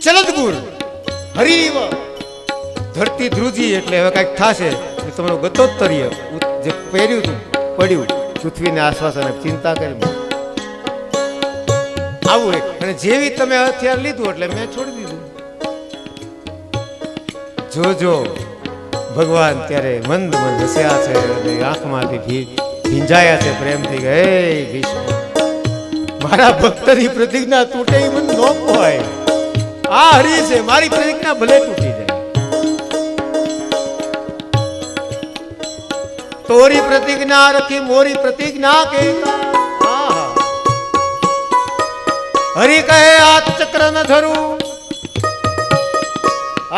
ચલદગુર હરિવ ધરતી ધ્રુજી એટલે હવે કઈક થશે. તમારું ગતોત્તરીય જે પહેર્યું હતું પડ્યું પૃથ્વીને આસપાસ અને ચિંતા કરી આવું એક. અને જેવી તમે હથિયાર લીધું એટલે મેં છોડી દીધું. જોજો ભગવાન ત્યારે મંદ મંદ હસ્યા છે અને આંખમાંથી ભીંજાયા છે પ્રેમથી. હે ભીષ્મ, મારા ભક્તની પ્રતિજ્ઞા તૂટે એ મને ન હોય. આ હરિ છે, મારી પ્રતિજ્ઞા ભલે તૂટી જાય. તોરી પ્રતિજ્ઞા રખી મોરી પ્રતિજ્ઞા કે હરિ કહે આ ચક્ર ન ધરું,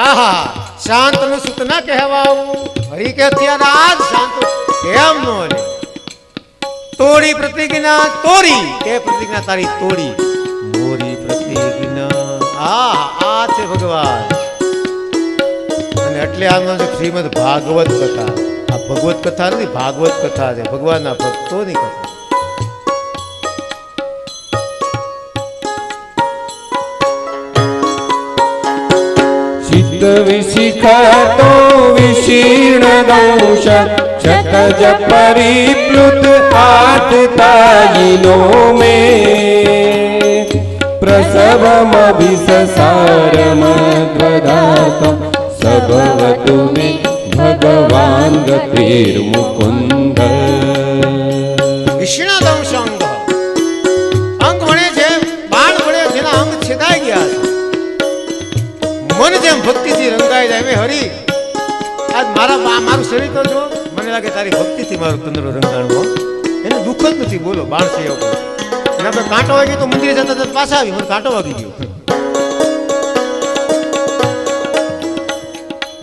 આહા શાંત નું સુત ના કહેવાવું. હરિ કે અત્યારે આજ શાંત કેમ નો લે? તોડી પ્રતિજ્ઞા તોડી, કે પ્રતિજ્ઞા તારી તોડી, મોરી પ્રતિજ્ઞા. આ છે ભગવાન. અને એટલે આનો જે શ્રીમદ ભાગવત કથા, આ ભગવત કથા નથી, ભાગવત કથા છે, ભગવાનના ભક્તોની કથા. ચિત્ત વિશિખતો વિશીર્ણ દોષ શતજ પરિપ્લુત આતતાયિનો મે પ્રસવમભિસસારમદ્વદાતમ સભવતુ મે ભગવાન ગતિર્મુકુંદ. વિષ્ણુદંશ અંગ, અંગ વડે જેમ બાણ વડે જેના અંગ છેદાઈ ગયા છે, મન જેમ ભક્તિથી રંગાઈ જાય. મેં હરી આજ મારું શરીર તો જો, મને લાગે તારી ભક્તિથી મારું તંદુરસ્ત રંગાણું. એને દુઃખ જ નથી. બોલો બાણ છે એવું. એના પર કાંટો વાગી તો મંદિરે જતા જતા પાછા આવી, મને કાંટો વાગી ગયો.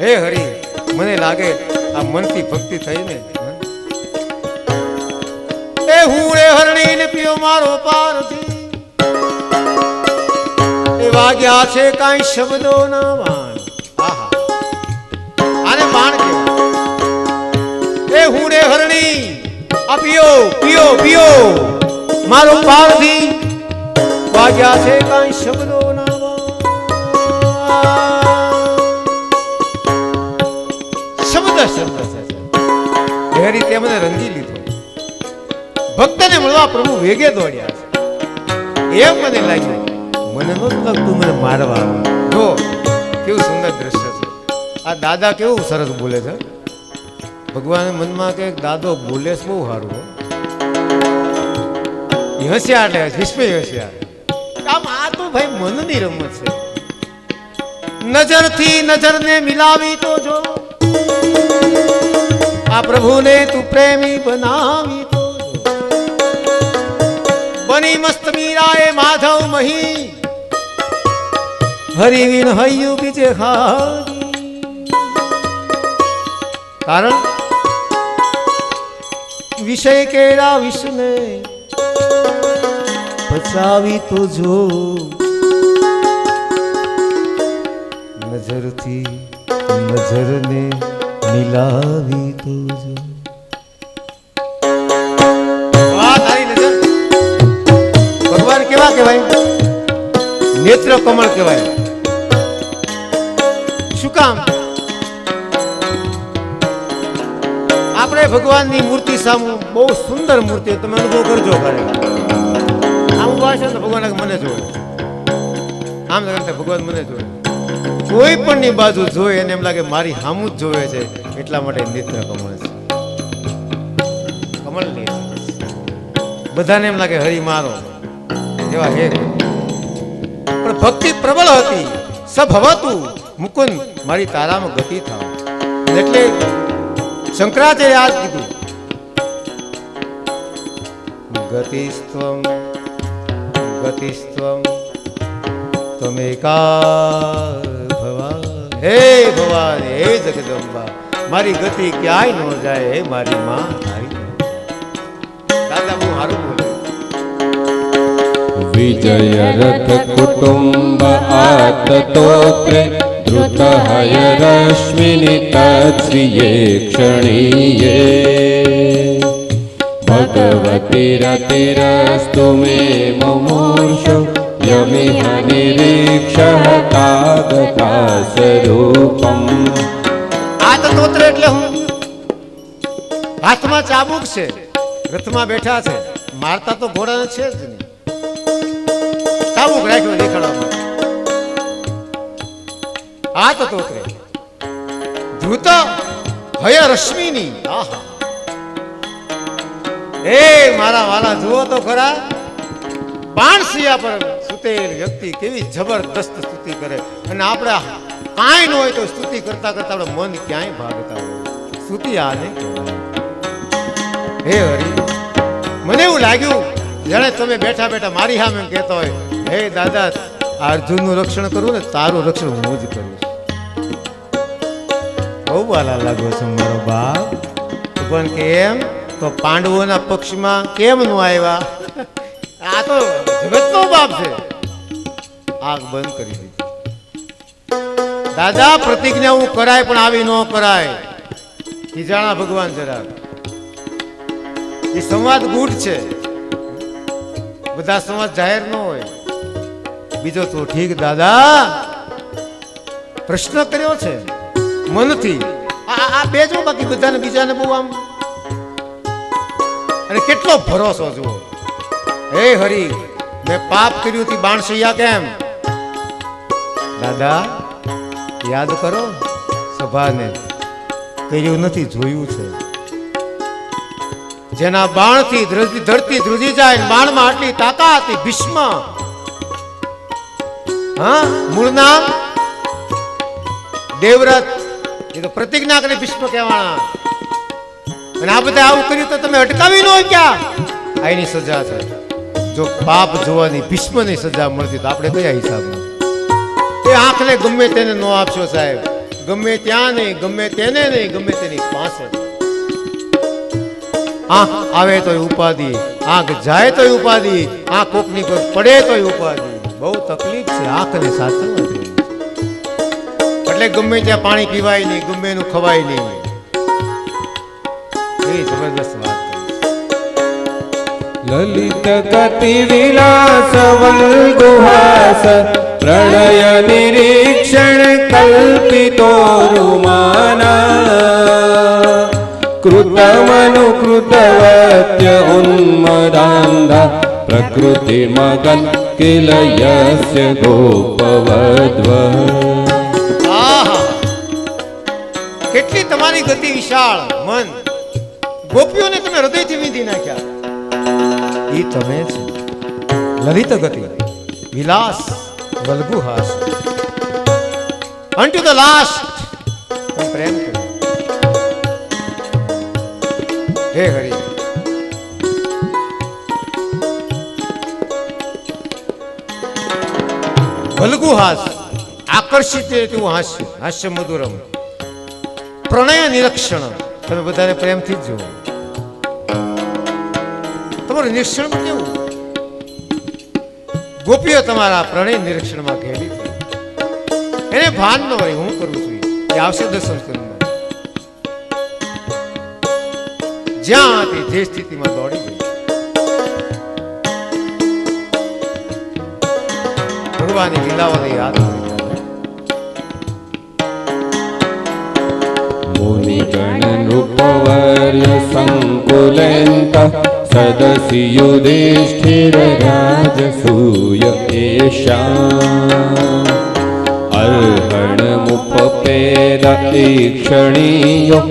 હે હરી, મને લાગે આ મનથી ભક્તિ થઈ ને. એ હું રે હરણી ને પીયો મારો પારથી, એ વાગ્યા છે કાંઈ શબ્દો ના બાણ. આહા, આને બાણ કહેવાય. એ હું રે હરણી આ પીયો પીયો પીયો મારો પારથી, વાગ્યા છે કાંઈ શબ્દો ના બાણ. શબ્દ શબ્દ છે. એ રીતે મને રંગી લીધો. ભક્તને મળવા પ્રભુ વેગે દોડ્યા છે. એમ મને લાગ્યું, મને નહોતું લાગતું મને મારવા આવે. જો કેવું સુંદર દ્રશ્ય છે. આ દાદા કેવું સરસ બોલે છે. ભગવાન મનમાં કે દાદો બોલે છે બહુ સારું. હસ્યા એટલે વિસ્મય હસ્યા. આમ આ તો ભાઈ મનની રમત છે. નજરથી નજરને મિલાવી તો જો, આ પ્રભુને તું પ્રેમી બનાવી તો જો. બની મસ્ત મીરાએ માધવ મહી, હરિવિન હૈયું બીજે હારી. કારણ વિષય કેળા વિષને બચાવી તો જો, નજરથી નજરને મિલાવી તો જો. વાહ તારી નજર. ભગવાન કેવા કહેવાય? નેત્ર કમળ કહેવાય. શું કામ? આપણે ભગવાનની મૂર્તિ સામે બહુ સુંદર મૂર્તિ, તમે અનુભવ કરજો. આમ ઉભા છે ને ભગવાન મને જોવે, આમ ભગવાન મને જોવે. કોઈ પણ ની બાજુ જોઈ એને એમ લાગે મારી હામું જ જોવે છે. એટલા માટે નેત્ર કમળ છે. કમળ નહીં, બધાને એમ લાગે હરી મારો એવા હે. પણ ભક્તિ પ્રબળ હતી. સભવતું મુકુંદ, મારી તારામાં ગતિ થાવ. એટલે શંકરાચાર્ય આજ કીધું, ગતિસ્ત્વમ ગતિસ્ત્વમ તમેકા ભવાન. હે ભવાન, હે જગદંબા, મારી ગતિ ક્યાંય ન જાય. હે મારી માં તારી. દાદા બહુ સારું બોલે. વિજય રથ કુટુંબ આતતોત્રે દ્રુત હય રશ્મિની તત્શ્રિયે ક્ષણીયે ભગવતી રતિરસ્તુ મે મુમૂર્ષુ યમિહ નિરીક્ષતા ગતા સ્વરૂપમ. આતતોત્ર એટલે હું, હાથમાં ચાબુક છે, રથમાં બેઠા છે, મારતા તો ઘોડાને છે જ નહીં. ચાબુક રાખ્યો દેખાડવામાં. આતતોત્રે ધ્રુત હય રશ્મિની. આહા, એ મારા વાલા જુઓ તો ખરા, પાણસિયા પર સુતેલ વ્યક્તિ કેવી જબરદસ્ત સ્તુતિ કરે. અને આપણે કાંઈ ન હોય તો સ્તુતિ કરતા કરતા આપણે મન ક્યાંય ભાગતા હોય. સ્તુતિ આને કહેવાય. હે હરિ, મને એવું લાગ્યું જાણે તમે બેઠા બેઠા મારી સામે કહેતા હોય હે દાદા, અર્જુનનું રક્ષણ કરવું ને તારું રક્ષણ હું જ કરીશ. બહુ વાલા લાગો છો મારો બાપ. પણ કેમ તો પાંડવોના પક્ષમાં કેમ નો આવ્યા? આ તો જગતનો બાપ છે. આગ બંધ કરી દીધી. દાદા, પ્રતિજ્ઞા હું કરાય પણ આવી ન કરાય. ખીજાણા ભગવાન જરાક. એ સંવાદ ગૂઢ છે, બધા સંવાદ જાહેર ન હોય. બીજો તો ઠીક દાદા, પ્રશ્ન કર્યો છે મનથી. આ બે જો, બાકી બધાને બીજાને બહુ આમ. અને કેટલો ભરોસો જુઓ. હે હરી, મેં પાપ કર્યું થી બાણસૈયા કેમ? દાદા યાદ કરો સભાને. કર્યું નથી, જોયું છે. જેના બાણથી ધરતી ધ્રુજી જાય, બાણમાં આટલી તાકાત હતી. ભીષ્મ, હા, મૂળ નામ દેવવ્રત. એ તો પ્રતિજ્ઞા કરી ભીષ્મ કહેવાના. અને આ બધા આવું કર્યું તો તમે અટકાવી ન હોય ક્યાં? આ એની સજા છે. જો પાપ જોવાની ભીષ્મની સજા મળતી તો આપણે કયા હિસાબમાં? એ આંખને ગમે તેને નો આપશો સાહેબ. ગમે ત્યાં નહીં, ગમે તેને નહીં, ગમે તેની પાસે. આંખ આવે તોય ઉપાધિ, આંખ જાય તોય ઉપાધિ, આંખ કોકની કોઈ પડે તોય ઉપાધિ. બહુ તકલીફ છે આંખને સાચવવી. એટલે ગમે ત્યાં પાણી પીવાય નહીં, ગમે એનું ખવાય નહીં. એ જબરદસ્ત વાત. લલિત ગતિ વિલાસ વલ્ગુહાસ પ્રણય નિરીક્ષણ કલ્પિતો રૂમાના કૃતમનુકૃતવત્ય ઉન્મદાંધા પ્રકૃતિ મગન કિલ યસ્ય ગોપવદ્વ. કેટલી તમારી ગતિ વિશાળ મન. ગોપીઓને તમે હૃદયથી વીંધી નાખ્યા. એ તમે છે લલિત ગતિ વિલાસ વલ્ગુહાસ. unto the last તમે પ્રેમ કર્યો. હે હરી, વલ્ગુહાસ આકર્ષિત તેવું હાસ્ય, હાસ્ય મધુરમ. પ્રણય નિરીક્ષણ, તમે બધાને પ્રેમથી જ જુઓ. તમારું નિરીક્ષણ કેવું? ગોપીઓ તમારા પ્રણય નિરીક્ષણમાં ઘેરી છે. એને ભાન ન હોય હું કરું છું. એ આવશે દર્શન કરીને. જ્યાં હતી જે સ્થિતિમાં દોડી ગઈ. ભગવાનની લીલાઓને યાદ કરી. મુનિગણ નૃપવર્ય સંકુલંત સદસી યુધિષ્ઠિર રાજસૂય એષા અર્હણ મુપપેદ ઈક્ષણીયો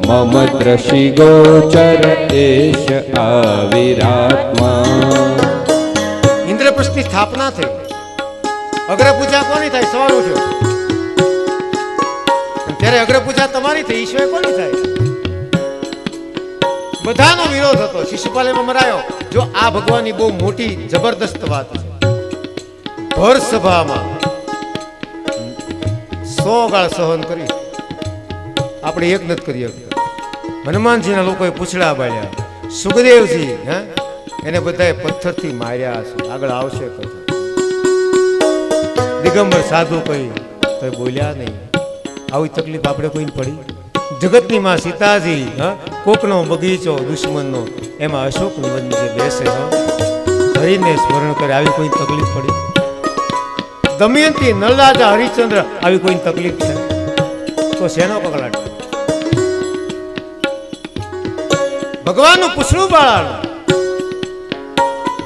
મમ દ્રશિ ગોચર એષ આવિરાત્મા. ઇન્દ્રપ્રસ્થની સ્થાપના થઈ. અગ્ર પૂજા કોની થાય? સવાર ઉઠ્યો ત્યારે અગ્ર પૂજા તમારી થઈ. ઈશ્વર કોની થાય? બધાનો વિરોધ હતો. શિશુપાલ એમાં મરાયો. જો આ ભગવાનની બહુ મોટી જબરદસ્ત વાત છે. ભર સભામાં 100 ગાળ સહન કરી. આપણે એક નથી કરી શકતા. હનુમાનજીના લોકોએ પૂછડા બાળ્યા. સુખદેવજી એને બધાએ પથ્થરથી માર્યા છે. આગળ આવશે કથા. દિગંબર સાધુ કહી તો બોલ્યા નહીં. આવી તકલીફ આપણે કોઈને પડી? જગતની માં સીતાજી, કોકનો બગીચો દુશ્મનનો, એમાં અશોક વન જે બેસે, હરિને સ્મરણ કરે. આવી કોઈ તકલીફ પડી? દમયંતી, નળરાજા, હરિશ્ચંદ્ર, આવી કોઈ તકલીફ છે તો શેનો કકળાટ? ભગવાનનું પૂછડું બાળાનું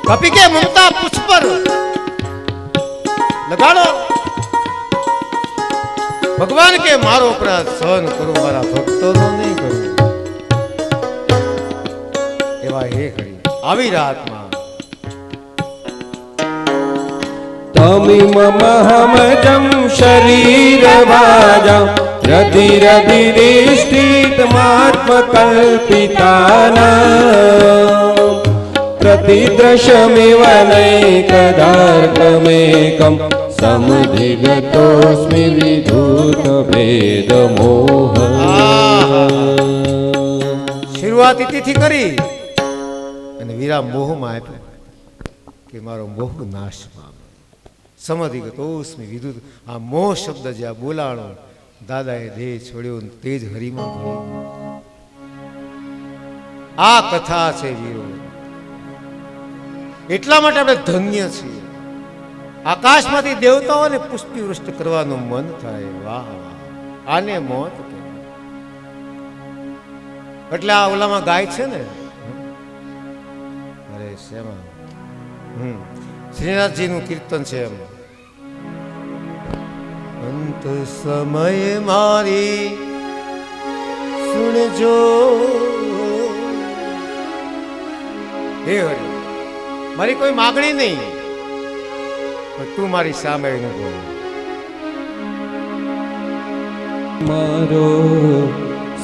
કપી કે મમતા પૂછ પર લગાડો. ભગવાન કે મારો અપરાધ સહન કરું, મારા ભક્તોનો નહીં કરું. એવા હે હરી આવી રાતમાં તમિમમહમજં શરીર વાજા રધિ રધિ દિષ્ટિતમાત્મકલ્પિતાના प्रतिदृशमिव नैकदार्कमेकं समधिगतोऽस्मि विधूतभेदमोह શરૂઆત ઇતિથી કરી અને વિરામ મોહમાં આપ્યો કે મારો મોહ નાશ પામે. સમધિગતોસ્મિ વિદુત. આ મોહ શબ્દ જ્યાં બોલાણો દાદાએ દેહ છોડ્યો ને તે જ હરિમાં ભળી. આ કથા છે વીરો. એટલા માટે આપણે ધન્ય છીએ. આકાશમાંથી દેવતાઓને પુષ્પિવૃષ્ટ કરવાનું મન થાય. વાહ વાહ, આને મોત કહેવાય. એટલે આ ઓલામાં ગાય છે ને, અરે શેમાં શ્રીનાથજીનું કીર્તન છે એમ. અંત સમય મારી સુણજો હે હરિ, મારી કોઈ માગણી નહીં, પણ તું મારી સામે ન બોલ. મારો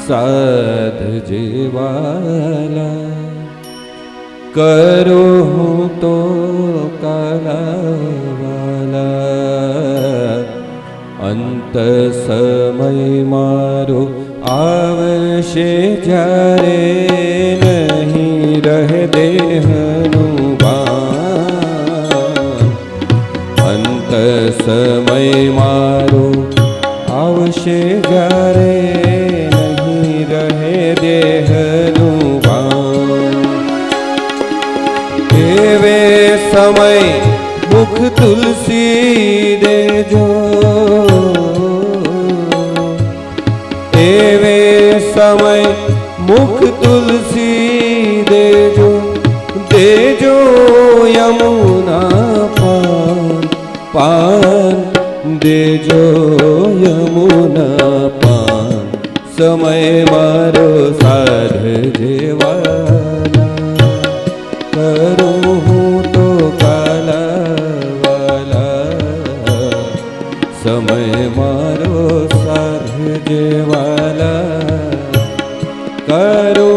સાધ જીવાલા કરો હું તો કાલાવાલા અંત સમય મારો આવશે જ્યારે નહીં રહે દેહનું ભાન. અંત સમય મારો આવશે જ્યારે નહીં રહે દેહનું ભાન. એવે સમય મુખ તુલસી દેજો, એવે સમય મુખ તુલસી દેજો, દેજો યમુના પાન, પાન દેજો યમુના પાન. સમય મારો સાધ જેવાલા કરું હું તો કાલાવાલા. સમય મારો સાધ જેવાલા કરું